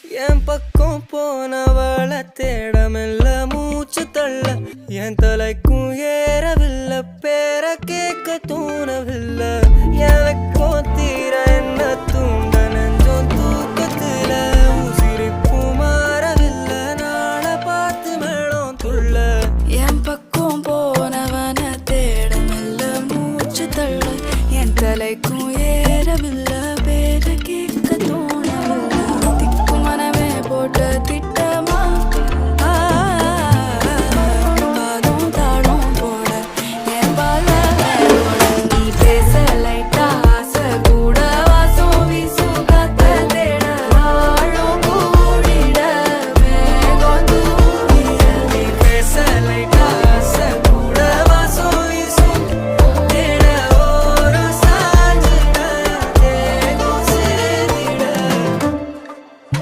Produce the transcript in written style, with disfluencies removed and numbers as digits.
என் பக்கம் போனவள தேடமில்ல மூச்சு தள்ள என் தலைக்கும் ஏறவில்லை பேர கேட்க தோணவில்லை எனக்கும் தீர என்ன தூண்ட